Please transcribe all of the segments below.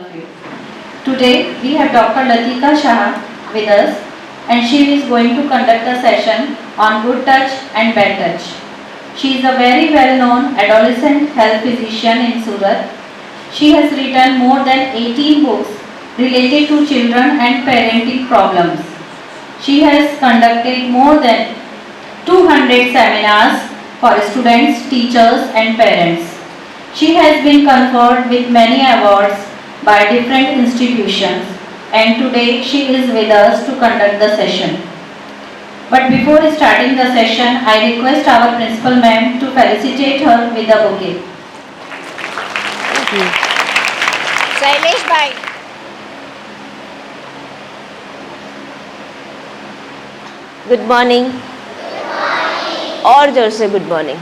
of you. Today we have Dr. Latika Shah with us and she is going to conduct a session on good touch and bad touch. She is a very well-known adolescent health physician in Surat. She has written more than 18 books related to children and parenting problems. She has conducted more than 200 seminars for students, teachers and parents. She has been conferred with many awards by different institutions and today she is with us to conduct the session. But before starting the session, I request our principal ma'am to felicitate her with a bouquet. Thank you. Sailesh bhai. Good morning. और जोर से good morning.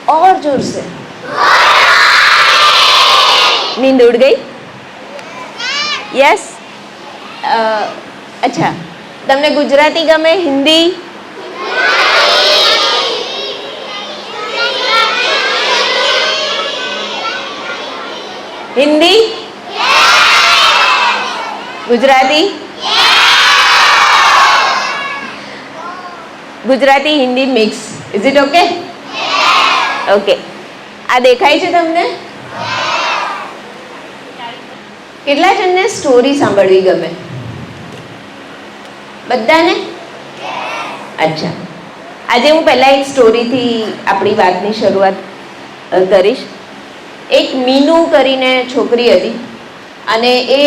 और जोर से. नींद उड़ गई? Yes. अच्छा, તમને ગુજરાતી ગમે? Hindi? Hindi? Gujarati? Gujarati Hindi mix. Is it okay? Okay. આ દેખાય છે તમને? કેટલા જણને સ્ટોરી સાંભળવી ગમે? બધાને? અચ્છા, આજે હું પહેલાં એક સ્ટોરીથી આપણી વાતની શરૂઆત કરીશ. એક મીનુ કરીને છોકરી હતી અને એ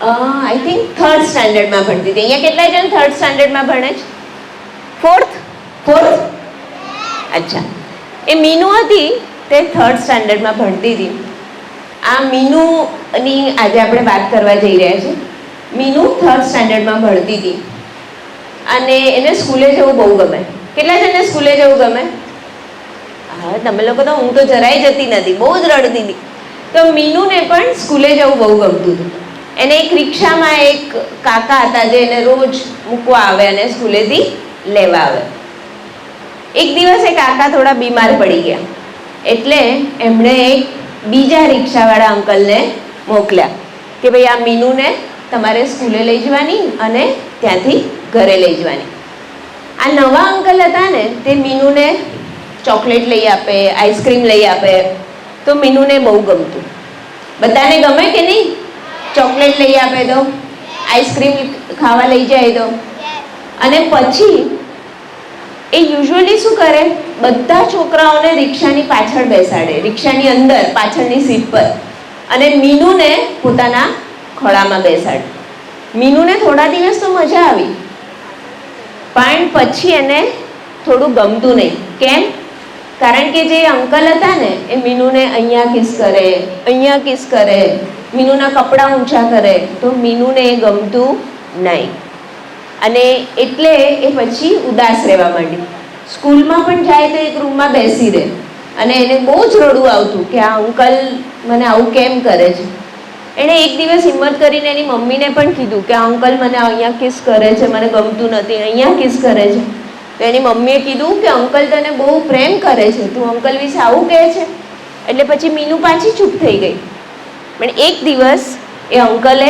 આઈ થિંક 3rd સ્ટાન્ડર્ડમાં ભણતી હતી. અહીંયા કેટલા જણ 3rd સ્ટાન્ડર્ડમાં ભણે છે? 4th? અચ્છા, એ મીનુ હતી તે 3rd સ્ટાન્ડર્ડમાં ભણતી હતી. આ મીનુની આજે આપણે વાત કરવા જઈ રહ્યા છીએ. મીનુ 3rd સ્ટાન્ડર્ડમાં ભણતી હતી અને એને સ્કૂલે જવું બહુ ગમે. કેટલા જણને સ્કૂલે જવું ગમે? હા, તમે લોકો તો, હું તો જરાય જતી નથી, બહુ જ રડતી હતી. તો મીનુને પણ સ્કૂલે જવું બહુ ગમતું હતું. એને એક રિક્ષામાં એક કાકા હતા જે એને રોજ મૂકવા આવે અને સ્કૂલેથી લેવા આવે. એક દિવસ એ કાકા થોડા બીમાર પડી ગયા એટલે એમણે એક બીજા રિક્ષાવાળા અંકલને મોકલ્યા કે ભાઈ આ મીનુને તમારે સ્કૂલે લઈ જવાની અને ત્યાંથી ઘરે લઈ જવાની. આ નવા અંકલ હતા ને તે મીનુને ચોકલેટ લઈ આપે, આઈસ્ક્રીમ લઈ આપે. તો મીનુને બહુ ગમતું. બધાને ગમે કે નહીં? ચોકલેટ લઈ આપે તો, આઈસ્ક્રીમ ખાવા લઈ જાય તો. અને પછી એ યુઝ્યુઅલી શું કરે, બધા છોકરાઓને રિક્ષાની પાછળ બેસાડે, રિક્ષાની અંદર પાછળની સીટ પર, અને મીનુને પોતાના ખોળામાં બેસાડે. મીનુને થોડા દિવસ તો મજા આવી પણ પછી એને થોડું ગમતું નહીં. કેમ? કારણ કે જે અંકલ હતા ને એ મીનુને અહીંયા કિસ કરે, અહીંયા કિસ કરે, મીનુના કપડાં ઊંચા કરે, તો મીનુને એ ગમતું નહીં. અને એટલે એ પછી ઉદાસ રહેવા માંડી. સ્કૂલમાં પણ જાય તો એક રૂમમાં બેસી રહે અને એને બહુ જ રડવું આવતું કે આ અંકલ મને આવું કેમ કરે છે. એણે એક દિવસ હિંમત કરીને એની મમ્મીને પણ કીધું કે આ અંકલ મને અહીંયા કિસ કરે છે, મને ગમતું નથી, અહીંયા કિસ કરે છે. તો એની મમ્મીએ કીધું કે અંકલ તને બહુ પ્રેમ કરે છે, તું અંકલ વિશે આવું કહે છે. એટલે પછી મીનુ પાછી ચૂપ થઈ ગઈ. પણ એક દિવસ એ અંકલે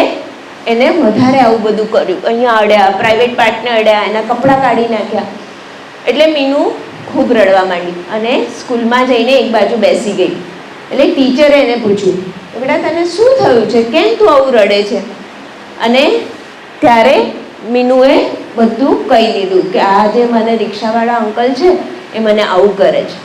એને વધારે આવું બધું કર્યું, અહીંયા અડ્યા, પ્રાઇવેટ પાર્ટને અડ્યા, એના કપડાં કાઢી નાખ્યા. એટલે મીનુ ખૂબ રડવા માંડી અને સ્કૂલમાં જઈને એક બાજુ બેસી ગઈ. એટલે ટીચરે એને પૂછ્યું કે બેટા તને શું થયું છે, કેમ તું આવું રડે છે? અને ત્યારે મીનુએ બધું કહી દીધું કે આ જે મને રિક્ષાવાળા અંકલ છે એ મને આવું કરે છે.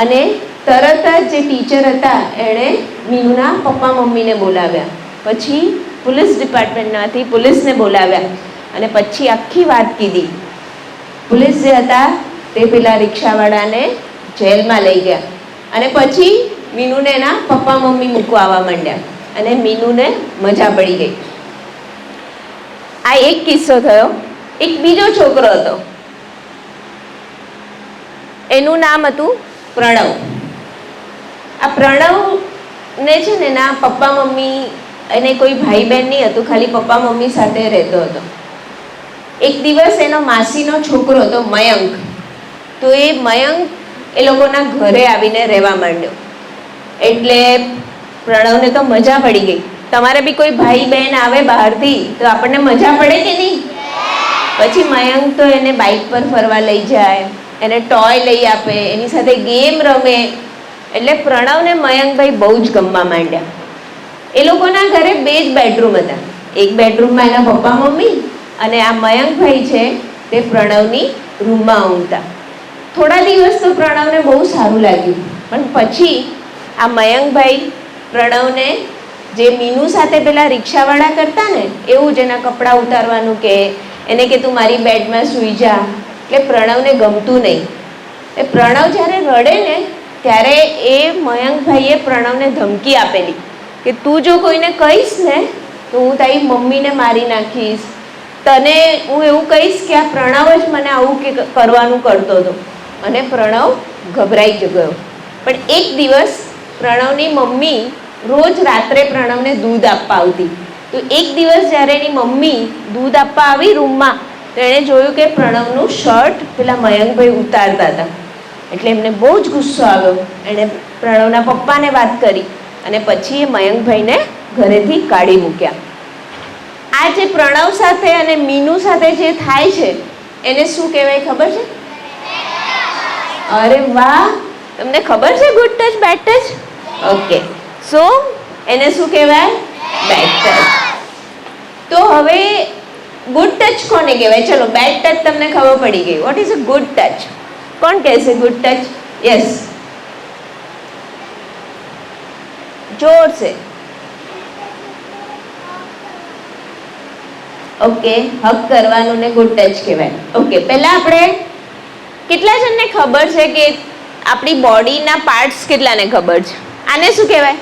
અને તરત જ જે ટીચર હતા એણે મીનુના પપ્પા મમ્મીને બોલાવ્યા. પછી પોલીસ ડિપાર્ટમેન્ટમાંથી પોલીસને બોલાવ્યા અને પછી આખી વાત કીધી. પોલીસ જે હતા તે પેલા રિક્ષાવાળાને જેલમાં લઈ ગયા અને પછી મીનુને એના પપ્પા મમ્મી મૂકવા આવવા માંડ્યા અને મીનુને મજા પડી ગઈ. આ એક કિસ્સો થયો. એક બીજો છોકરો હતો, એનું નામ હતું પ્રણવ. આ પ્રણવને છે ને એના પપ્પા મમ્મી, એને કોઈ ભાઈ બહેન નહીં હતું, ખાલી પપ્પા મમ્મી સાથે રહેતો હતો. એક દિવસ એનો માસીનો છોકરો હતો મયંક, તો એ મયંક એ લોકોના ઘરે આવીને રહેવા માંડ્યો. એટલે પ્રણવને તો મજા પડી ગઈ. તમારે બી કોઈ ભાઈ બહેન આવે બહારથી તો આપણને મજા પડે કે નહીં? પછી મયંક તો એને બાઇક પર ફરવા લઈ જાય, એને ટોય લઈ આપે, એની સાથે ગેમ રમે. એટલે પ્રણવને મયંકભાઈ બહુ જ ગમવા માંડ્યા. એ લોકોના ઘરે 2 જ બેડરૂમ હતા. એક બેડરૂમમાં એના પપ્પા મમ્મી અને આ મયંકભાઈ છે તે પ્રણવની રૂમમાં ઊંઘતા. થોડા દિવસ તો પ્રણવને બહુ સારું લાગ્યું, પણ પછી આ મયંકભાઈ પ્રણવને જે મીનુ સાથે પેલા રિક્ષાવાળા કરતા ને એવું જ એના કપડાં ઉતારવાનું કે એને કે તું મારી બેડમાં સૂઈ જા, એટલે પ્રણવને ગમતું નહીં. એ પ્રણવ જ્યારે રડે ને ત્યારે એ મયંકભાઈએ પ્રણવને ધમકી આપેલી કે તું જો કોઈને કહીશ ને તો હું તારી મમ્મીને મારી નાખીશ, તને હું એવું કહીશ કે આ પ્રણવ જ મને આવું કે કરવાનું કરતો હતો. અને પ્રણવ ગભરાઈ ગયો. પણ એક દિવસ પ્રણવની મમ્મી રોજ રાત્રે પ્રણવને દૂધ આપવા આવતી. તો એક દિવસ જ્યારે એની મમ્મી દૂધ આપવા આવી રૂમમાં તો એણે જોયું કે પ્રણવનું શર્ટ પેલા મયંકભાઈ ઉતારતા હતા. એટલે એમને બહુ જ ગુસ્સો આવ્યો. એણે પ્રણવના પપ્પાને વાત કરી અને પછી એ મયંકભાઈને ઘરેથી કાઢી મૂક્યા. આ જે પ્રણવ સાથે અને મીનુ સાથે જે થાય છે એને શું કહેવાય ખબર છે? અરે વાહ, તમને ખબર છે good touch bad touch? Okay, so એને શું કહેવાય? Bad touch. તો હવે ગુડ ટચ કોને કહેવાય? ચલો, બેડ ટચ તમને ખબર પડી ગઈ. What is a good touch? કોણ કહેશે ગુડ ટચ? યસ, જોર से. ઓકે, હક કરવાનું ને ગુડ ટચ કહેવાય. ઓકે, પહેલા આપણે કેટલા જણને ખબર છે કે આપણી બોડીના પાર્ટ્સ કેટલાને ખબર છે? આને શું કહેવાય?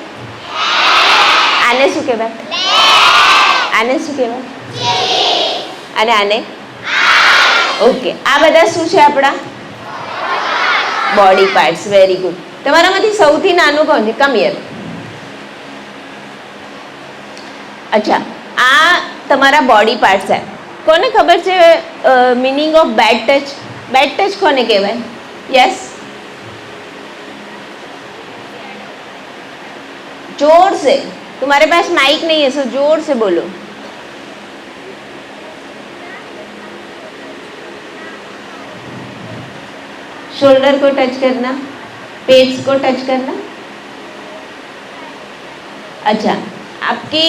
આને શું કહેવાય? આને શું કહેવાય? અને આને? ઓકે, આ બધા શું છે આપણા બોડી પાર્ટ્સ. Very good. તમારામાંથી સૌથી નાનું કોણ છે? Come here. અચ્છા, આ તમારા બોડી પાર્ટ્સ છે. કોને ખબર છે meaning of bad touch? Bad touch કોને કહેવાય? યસ, जोर से. तुम्हारे पास माइक नहीं है, सो जोर से बोलो. शोल्डर को टच करना, पेट्स को टच करना. अच्छा, आपकी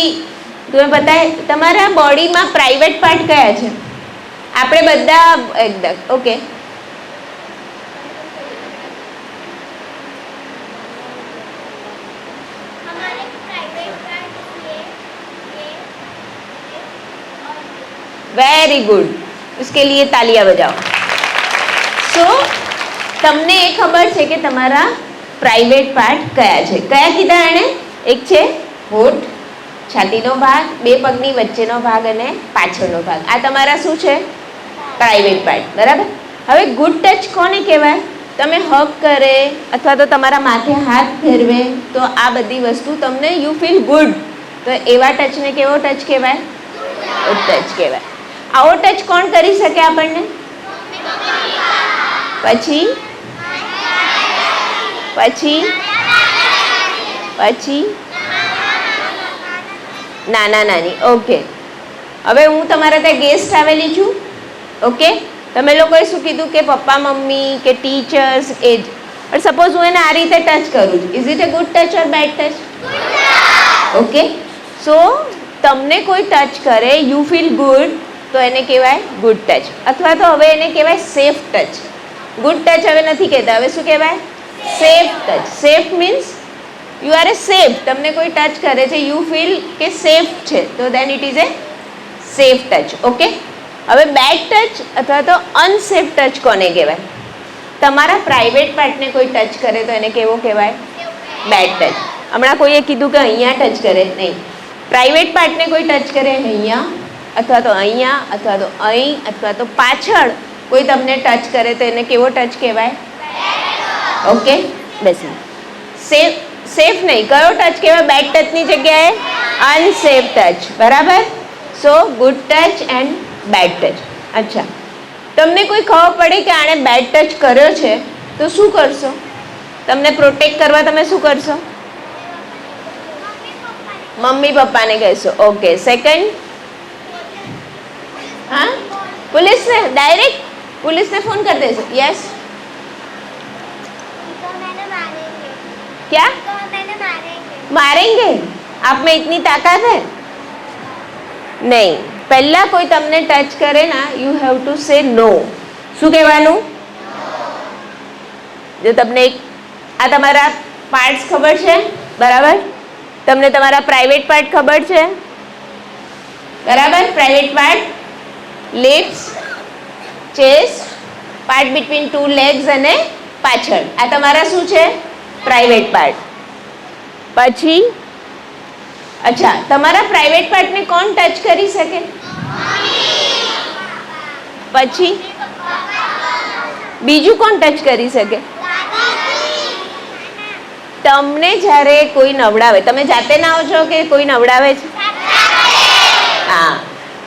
तुम्हें पता है તમારા બોડીમાં પ્રાઇવેટ પાર્ટ કયા છે? આપણે બધા એકદમ ઓકે. વેરી ગુડ, उसके लिए तालियां बजाओ. સો તમને એ ખબર છે કે તમારા પ્રાઇવેટ પાર્ટ કયા છે? કયા કીધા એણે? એક છે હોઠ, છાતીનો ભાગ, 2 પગની વચ્ચેનો ભાગ અને પાછળનો ભાગ. આ તમારા શું છે? Private part. બરાબર. હવે ગુડ ટચ કોને કહેવાય? તમે હગ કરે અથવા તો તમારા માથે હાથ ફેરવે તો આ બધી વસ્તુ તમને યુ ફીલ ગુડ. તો એવા ટચને કેવો ટચ કહેવાય? ગુડ ટચ કહેવાય. આવો ટચ કોણ કરી શકે આપણને? પછી પછી પછી નાના નાની. ઓકે, હવે હું તમારા ત્યાં ગેસ્ટ આવેલી છું. ઓકે, તમે લોકોએ શું કીધું કે પપ્પા મમ્મી કે ટીચર્સ એ જ. પણ સપોઝ હું એને આ રીતે ટચ કરું છું, is it a good touch or bad touch? Okay, so તમને કોઈ ટચ કરે, યુ ફીલ ગુડ, તો એને કહેવાય ગુડ ટચ. અથવા તો હવે એને કહેવાય સેફ ટચ. ગુડ ટચ હવે નથી કહેતા, હવે શું કહેવાય? Safe touch. Safe means you are A safe. તમને કોઈ ટચ કરે છે, યુ ફીલ કે સેફ છે, તો then it is a safe touch. Okay, હવે બેડ ટચ અથવા તો અનસેફ ટચ કોને કહેવાય? તમારા પ્રાઇવેટ પાર્ટને કોઈ ટચ કરે તો એને કેવો કહેવાય? Bad touch. હમણાં કોઈએ કીધું કે અહીંયા ટચ કરે, નહીં. પ્રાઇવેટ પાર્ટને કોઈ ટચ કરે અહીંયા અથવા તો અહીંયા અથવા તો અહીં અથવા તો પાછળ કોઈ તમને ટચ કરે તો એને કેવો ટચ કહેવાય? ઓકે, બેસી. સેફ સેફ નહીં, કયો ટચ કહેવાય બેડ ટચની જગ્યાએ? Unsafe touch. બરાબર. So good touch and bad touch. અચ્છા, તમને કોઈ ખબર પડે કે આણે બેડ ટચ કર્યો છે તો શું કરશો? તમને પ્રોટેક્ટ કરવા તમે શું કરશો? મમ્મી પપ્પાને કહેશો. ઓકે. સેકન્ડ? હા, पुलिसને डायरेक्ट पुलिस ने फोन कर देशो. यस. क्या मारेंगे? आप में इतनी ताकत है? नहीं. પહેલા કોઈ તમને ટચ કરે ના, યુ હેવ ટુ સે નો. શું કહેવાનું? જો તમને આ તમારા પાર્ટ્સ ખબર છે, બરાબર? તમને તમારા પ્રાઇવેટ પાર્ટ ખબર છે, બરાબર? Private part, lips, chest, part between two legs અને પાછળ, આ તમારા શું છે? Private part. પછી અચ્છા, તમારા પ્રાઇવેટ પાર્ટને કોણ ટચ કરી શકે? પછી બીજું કોણ ટચ કરી શકે? તમને જ્યારે કોઈ નવડાવે, તમે જાતે નાઓ છો કે કોઈ નવડાવે છે? હા.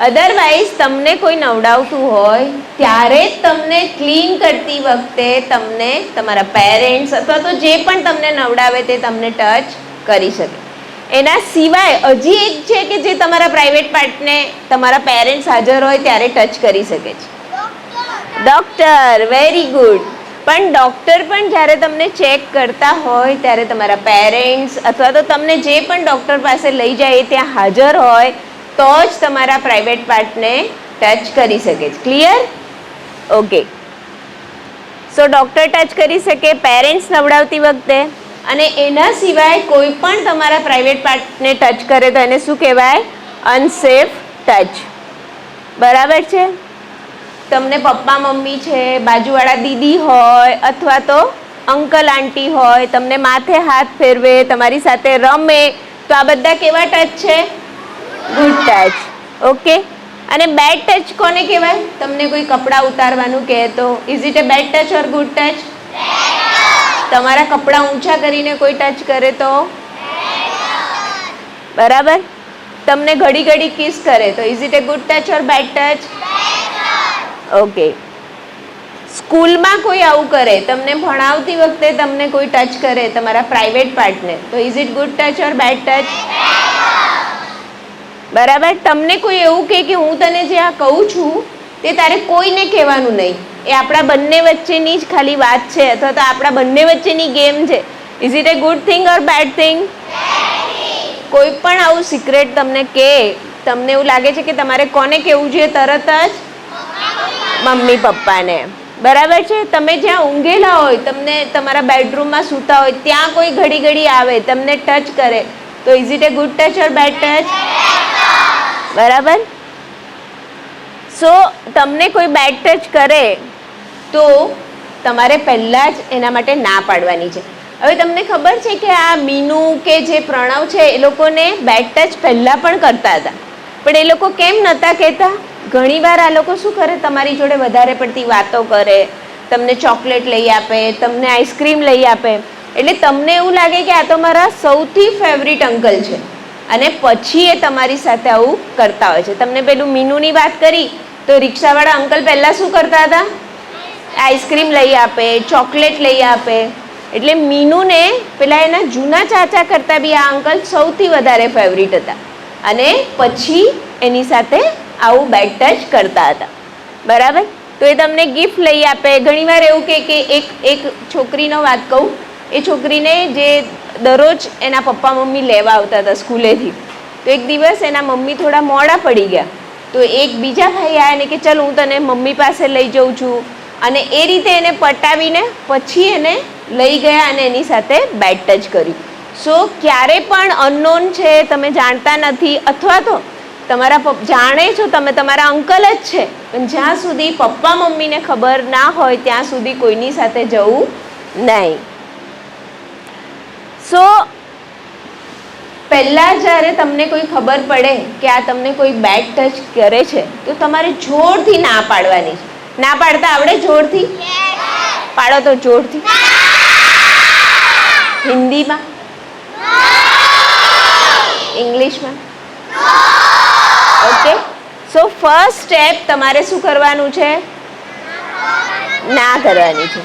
અધરવાઇઝ તમને કોઈ નવડાવતું હોય ત્યારે જ તમને ક્લીન કરતી વખતે તમને તમારા પેરેન્ટ્સ અથવા તો જે પણ તમને નવડાવે તે તમને ટચ કરી શકે. એના સિવાય હજી એક છે કે જે તમારા પ્રાઇવેટ પાર્ટને તમારા પેરેન્ટ્સ હાજર હોય ત્યારે ટચ કરી શકે છે. ડોક્ટર. Very good. પણ ડોક્ટર પણ જ્યારે તમને ચેક કરતા હોય ત્યારે તમારા પેરેન્ટ્સ અથવા તો તમને જે પણ ડોક્ટર પાસે લઈ જાય એ ત્યાં હાજર હોય તો જ તમારા પ્રાઇવેટ પાર્ટને ટચ કરી શકે છે. ક્લિયર? ઓકે. સો ડોક્ટર ટચ કરી શકે, પેરેન્ટ્સ નવડાવતી વખતે, અને એના સિવાય કોઈ પણ તમારા પ્રાઇવેટ પાર્ટને ટચ કરે તો એને શું કહેવાય? Unsafe touch. બરાબર છે? તમને પપ્પા મમ્મી છે, બાજુવાળા દીદી હોય અથવા તો અંકલ આંટી હોય, તમને માથે હાથ ફેરવે, તમારી સાથે રમે, તો આ બધા કેવા ટચ છે? Good touch. ઓકે. અને બેડ ટચ કોને કહેવાય? તમને કોઈ કપડાં ઉતારવાનું કહે તો is it a bed touch or good touch? તમારા કપડાં ઊંચા કરીને કોઈ ટચ કરે તો? બરાબર. તમને ઘડી ઘડી કિસ કરે તો is it a good touch or bad touch? Okay. સ્કૂલમાં કોઈ આવું કરે, તમને ભણાવતી વખતે તમને કોઈ ટચ કરે તમારા પ્રાઇવેટ પાર્ટને, તો is it good touch or bad touch? બરાબર. તમને કોઈ એવું કહે કે હું તને જે આ કહું છું તે તારે કોઈને કહેવાનું નહીં, એ આપણા બંને વચ્ચેની જ ખાલી વાત છે અથવા તો આપણા બંને વચ્ચેની ગેમ છે, is it a good thing or bad thing? કોઈ પણ આવું સિક્રેટ તમને કહે, તમને એવું લાગે છે કે તમારે કોને કહેવું જોઈએ? તરત જ મમ્મી પપ્પાને. બરાબર છે? તમે જ્યાં ઊંઘેલા હોય, તમને તમારા બેડરૂમમાં સૂતા હોય ત્યાં કોઈ ઘડી ઘડી આવે, તમને ટચ કરે તો is it a good touch or bad touch? બરાબર. સો તમને કોઈ બેડ ટચ કરે તો તમારે પહેલાં જ એના માટે ના પાડવાની છે. હવે તમને ખબર છે કે આ મીનુ કે જે પ્રણવ છે એ લોકોને બેડ ટચ પહેલાં પણ કરતા હતા, પણ એ લોકો કેમ નહોતા કહેતા? ઘણીવાર આ લોકો શું કરે? તમારી જોડે વધારે પડતી વાતો કરે, તમને ચોકલેટ લઈ આપે, તમને આઈસ્ક્રીમ લઈ આપે, એટલે તમને એવું લાગે કે આ તો મારા સૌથી ફેવરિટ અંકલ છે, અને પછી એ તમારી સાથે આવું કરતા હોય છે. તમને પેલું મીનુની વાત કરી તો રિક્ષાવાળા અંકલ પહેલાં શું કરતા હતા? આઈસ્ક્રીમ લઈ આપે, ચોકલેટ લઈ આપે, એટલે મીનુને પેલા એના જૂના ચાચા કરતાં બી આ અંકલ સૌથી વધારે ફેવરિટ હતા, અને પછી એની સાથે આવું બેડ ટચ કરતા હતા. બરાબર. તો એ તમને ગિફ્ટ લઈ આપે. ઘણીવાર એવું કે એક છોકરીનો વાત કહું, એ છોકરીને જે દરરોજ એના પપ્પા મમ્મી લેવા આવતા હતા સ્કૂલેથી, તો એક દિવસ એના મમ્મી થોડા મોડા પડી ગયા, તો એક બીજા ભાઈ આવ્યા ને કે ચાલ હું તને મમ્મી પાસે લઈ જાઉં છું, અને એ રીતે એને પટાવીને પછી એને લઈ ગયા અને એની સાથે બેડ ટચ કર્યું. સો ક્યારે પણ અનનોન છે, તમે જાણતા નથી, અથવા તો તમારા જાણે છો તમે, તમારા અંકલ જ છે, પણ જ્યાં સુધી પપ્પા મમ્મીને ખબર ના હોય ત્યાં સુધી કોઈની સાથે જવું નહીં. સો પહેલાં જ્યારે તમને કોઈ ખબર પડે કે આ તમને કોઈ બેડ ટચ કરે છે તો તમારે જોરથી ના પાડવાની છે. ના પાડતા આવડે? જોરથી પાડો તો જોરથી. હિન્દીમાં? ઇંગ્લિશમાં? ઓકે. સો ફર્સ્ટ સ્ટેપ તમારે શું કરવાનું છે? ના કરવાની છે.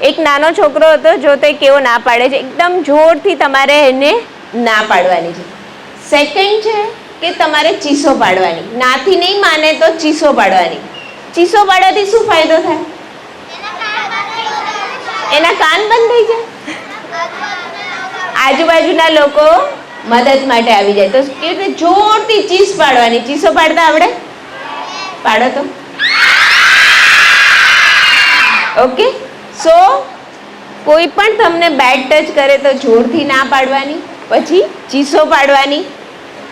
એક નાનો છોકરો હતો, જો તે કેવો ના પાડે છે, એકદમ જોરથી તમારે એને ના પાડવાની છે. સેકન્ડ છે કે તમારે ચીસો પાડવાની. નાથી નહીં માને તો ચીસો પાડવાની. ચીસો પાડવાથી શું ફાયદો થાય? એના કાન બંધ થઈ જાય, આજુબાજુના લોકો મદદ માટે આવી જાય. તો કેવી રીતે જોરથી ચીસ પાડવાની. ચીસો પાડતા આવડે? પાડો તો. ઓકે, સો કોઈ પણ તમને બેડ ટચ કરે તો જોરથી ના પાડવાની, પછી ચીસો પાડવાની,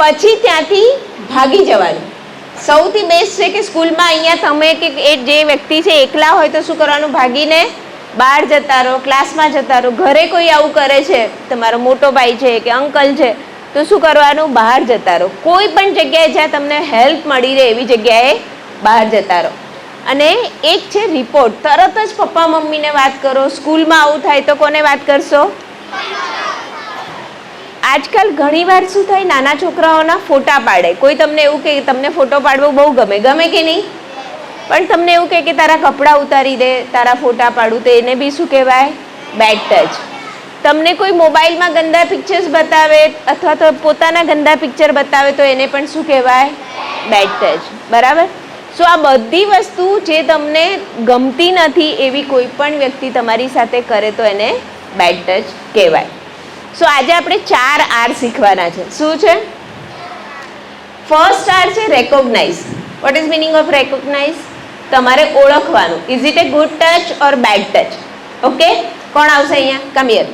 પછી ત્યાંથી ભાગી જવાનું. સૌથી બેસ્ટ છે કે સ્કૂલમાં અહીંયા તમે કે એ જે વ્યક્તિ છે એકલા હોય તો શું કરવાનું? ભાગીને બહાર જતા રહો, ક્લાસમાં જતા રહો. ઘરે કોઈ આવું કરે છે, તમારો મોટો ભાઈ છે કે અંકલ છે, તો શું કરવાનું? બહાર જતા રહો. કોઈ પણ જગ્યાએ જ્યાં તમને હેલ્પ મળી રહે એવી જગ્યાએ બહાર જતા રહો. અને એક છે રિપોર્ટ. તરત જ પપ્પા મમ્મીને વાત કરો. સ્કૂલમાં આવું થાય તો કોને વાત કરશો? આજકાલ ઘણીવાર શું થાય, નાના છોકરાઓના ફોટા પાડે. કોઈ તમને એવું કહે કે તમને ફોટો પાડવો બહુ ગમે, ગમે કે નહીં? પણ તમને એવું કહે કે તારા કપડાં ઉતારી દે, તારા ફોટા પાડું, તો એને બી શું કહેવાય? Bad touch. તમને કોઈ મોબાઈલમાં ગંદા પિક્ચર્સ બતાવે અથવા તો પોતાના ગંદા પિક્ચર બતાવે તો એને પણ શું કહેવાય? Bad touch. બરાબર? સો આ બધી વસ્તુ જે તમને ગમતી નથી એવી કોઈ પણ વ્યક્તિ તમારી સાથે કરે તો એને બેડ ટચ કહેવાય. સો આજે આપણે 4 R શીખવાના છે. શું છે? ફર્સ્ટ R છે recognise. What is meaning of recognise? તમારે ઓળખવાનું. Is it a good touch or bad touch? Okay, કોણ આવશે અહીંયા? Come here.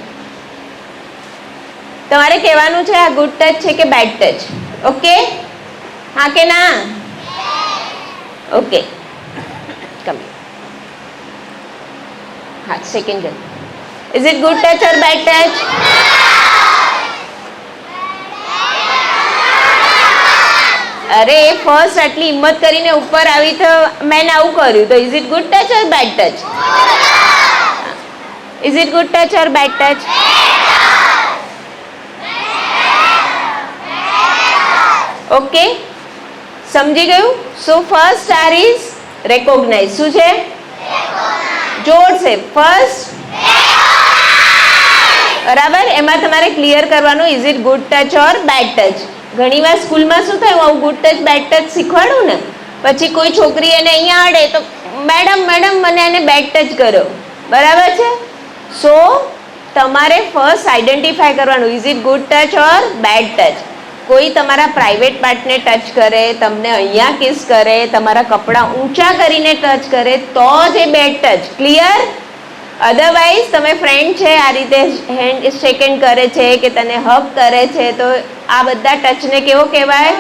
તમારે કહેવાનું છે આ ગુડ ટચ છે કે બેડ ટચ. ઓકે, હા કે ના? ઓકે, કમ. હા, સેકન્ડ જન. Is it good touch or bad touch? અરે ફર્સ્ટ આટલી હિંમત કરીને ઉપર આવી તો મેં આવું કર્યું, તો is it good touch or bad touch? Is it good touch or bad touch? Okay, સમજી ગયું? So first R is recognise. શું છે? જોર છે. ફર્સ્ટ, બરાબર. એમાં તમારે ક્લિયર કરવાનું is it good touch or bad touch. ઘણીવાર સ્કૂલમાં શું થાય, હું આવું ગુડ ટચ બેડ ટચ શીખવાડું ને, પછી કોઈ છોકરી એને અહીંયા અડે તો મેડમ મેડમ મને એને બેડ ટચ કર્યો. બરાબર છે? સો તમારે ફર્સ્ટ આઈડેન્ટિફાય કરવાનું is it good touch or bad touch. કોઈ તમારા પ્રાઇવેટ પાર્ટને ટચ કરે, તમને અહીંયા કિસ કરે, તમારા કપડાં ઊંચા કરીને ટચ કરે તો જ એ બેડ ટચ. ક્લિયર? અધરવાઇઝ તમે ફ્રેન્ડ છે આ રીતે હેન્ડ શેક કરે છે કે તને હગ કરે છે તો આ બધા ટચને કેવો કહેવાય?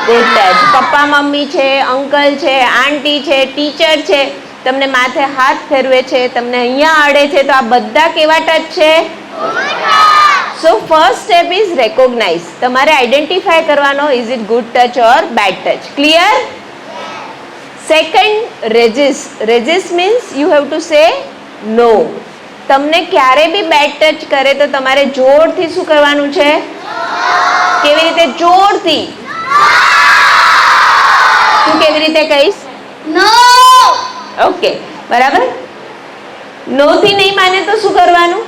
Good touch. પપ્પા મમ્મી છે, અંકલ છે, આંટી છે, ટીચર છે, તમને માથે હાથ ફેરવે છે, તમને અહીંયા અડે છે, તો આ બધા કેવા ટચ છે? So first step is recognise. તમારે આઈડેન્ટિફાય કરવાનો is it good touch or bad touch. Clear? Second, resist. Resist means you have to say no. તમને ક્યારે બી બેડ ટચ કરે તો તમારે જોરથી શું કરવાનું છે? કેવી રીતે? જોરથી. તું કેવી રીતે કહીશ? નો. ઓકે, બરાબર. નો થી નહીં માને તો શું કરવાનું?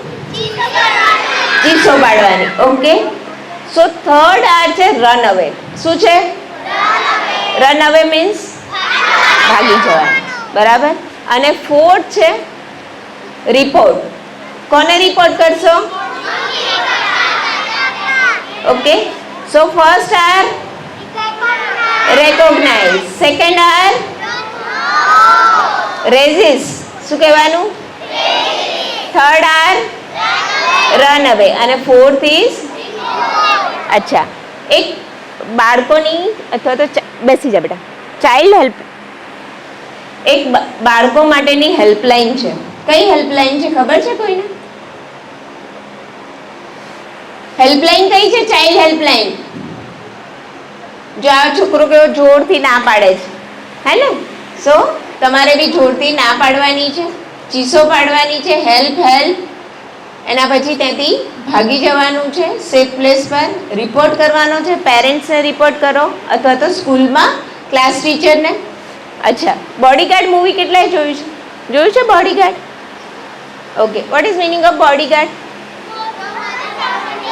ચીસો પાડવાની. ઓકે, સો થર્ડ આર છે રન અવે. શું છે? રન અવે મીન્સ ભાગી જવાનું. બરાબર. અને ફોર્થ છે રિપોર્ટ. કોને રિપોર્ટ કરશો? Okay, so first R recognise, second R resist. શું કહેવાનું? થર્ડ આર રન અવે અને ફોર્થ ઇઝ અચ્છા. એક બાળકોની અથવા તો બેસી જા બેટા, ચાઇલ્ડ હેલ્પ, એક બાળકો માટેની હેલ્પલાઇન છે. કઈ હેલ્પલાઇન છે ખબર છે કોઈને? હેલ્પલાઇન કઈ છે? Child helpline. જો આ છોકરો કેવો જોરથી ના પાડે છે, હે ને? સો તમારે બી જોરથી ના પાડવાની છે, ચીસો પાડવાની છે, હેલ્પ હેલ્પ. એના પછી ત્યાંથી ભાગી જવાનું છે, સેફ પ્લેસ પર રિપોર્ટ કરવાનો છે. પેરેન્ટ્સને રિપોર્ટ કરો અથવા તો સ્કૂલમાં ક્લાસ ટીચરને. અચ્છા, બોડીગાર્ડ મૂવી કેટલાય જોયું છે? જોયું છે bodyguard? Okay, vote is meaning of bodyguard?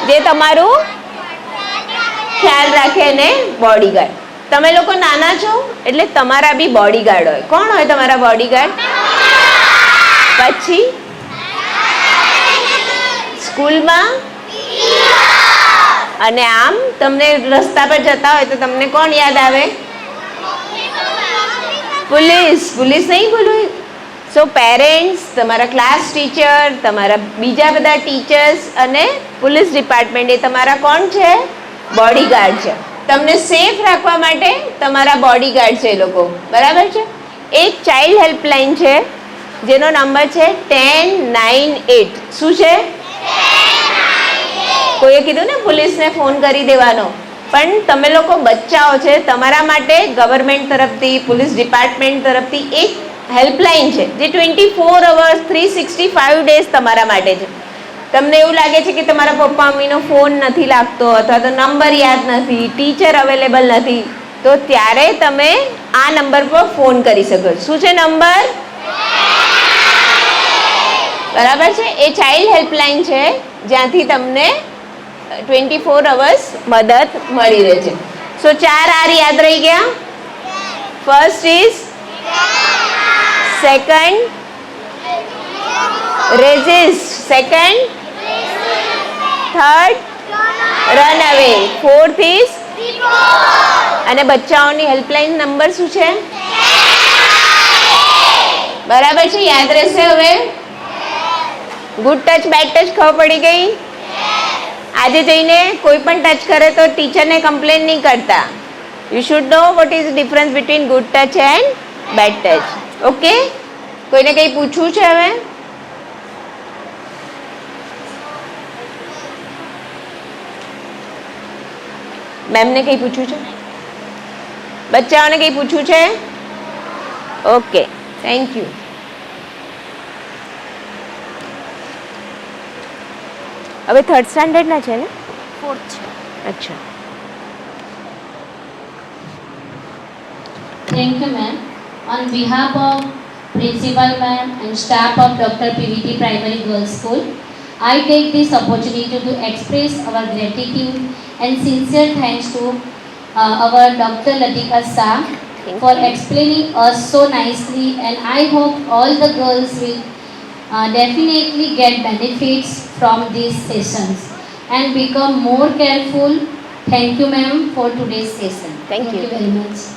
જે તમારું ખ્યાલ રાખે અને બોડીગાર્ડ. તમે લોકો નાના છો એટલે તમારા બી બોડીગાર્ડ હોય. કોણ હોય તમારા બોડીગાર્ડ? પછી સ્કૂલમાં અને આમ તમને રસ્તા પર જતા હોય તો તમને કોણ યાદ આવે? પોલીસ. પોલીસ નહીં બોલવું. સો પેરેન્ટ્સ, તમારા ક્લાસ ટીચર, તમારા બીજા બધા ટીચર્સ અને પોલીસ ડિપાર્ટમેન્ટ એ તમારા કોણ છે? બોડીગાર્ડ છે. તમને સેફ રાખવા માટે તમારા બોડીગાર્ડ છે એ લોકો. બરાબર છે? એક ચાઇલ્ડ હેલ્પલાઇન છે જેનો નંબર છે 1098. શું છે? કોઈએ કીધું ને પોલીસને ફોન કરી દેવાનો, પણ તમે લોકો બચ્ચાઓ છે, તમારા માટે ગવર્મેન્ટ તરફથી, પોલીસ ડિપાર્ટમેન્ટ તરફથી એક હેલ્પલાઇન છે જે 24 અવર્સ 365 ડેઝ તમારા માટે છે. તમને એવું લાગે છે કે તમારા પપ્પા મમ્મીનો ફોન નથી લાગતો અથવા તો નંબર યાદ નથી, ટીચર અવેલેબલ નથી, તો ત્યારે તમે આ નંબર પર ફોન કરી શકો છો. શું છે નંબર? બરાબર છે? એ ચાઇલ્ડ હેલ્પલાઇન છે જ્યાંથી તમને 24 અવર્સ મદદ મળી રહે છે. સો 4 આર યાદ રહી ગયા? First is, second resist, second, third run અવે, ફોર્થ ઇઝ, અને બચ્ચાઓની હેલ્પલાઇન નંબર શું છે? બરાબર છે? યાદ રહેશે હવે? ગુડ ટચ બેડ ટચ ખબર પડી ગઈ? આજે જઈને કોઈ પણ ટચ કરે તો ટીચરને કમ્પ્લેન નહીં કરતા. You should know what is difference between good touch and bad touch. Okay? કોઈને કંઈ પૂછવું છે હવે? મેમને કંઈ પૂછવું છે? બચ્ચાઓને કંઈ પૂછવું છે? Okay, thank you. હવે થર્ડ સ્ટાન્ડર્ડના છે ને? ફોર્થ છે. અચ્છા. Thank you, ma'am. On behalf of principal ma'am and staff of Dr. PVT Primary Girls School, I take this opportunity to express our gratitude and sincere thanks to our Dr. Latika Shah for explaining us so nicely, and I hope all the girls will definitely get benefits from these sessions and become more careful. Thank you, ma'am, for today's session. Thank you. Thank you very much.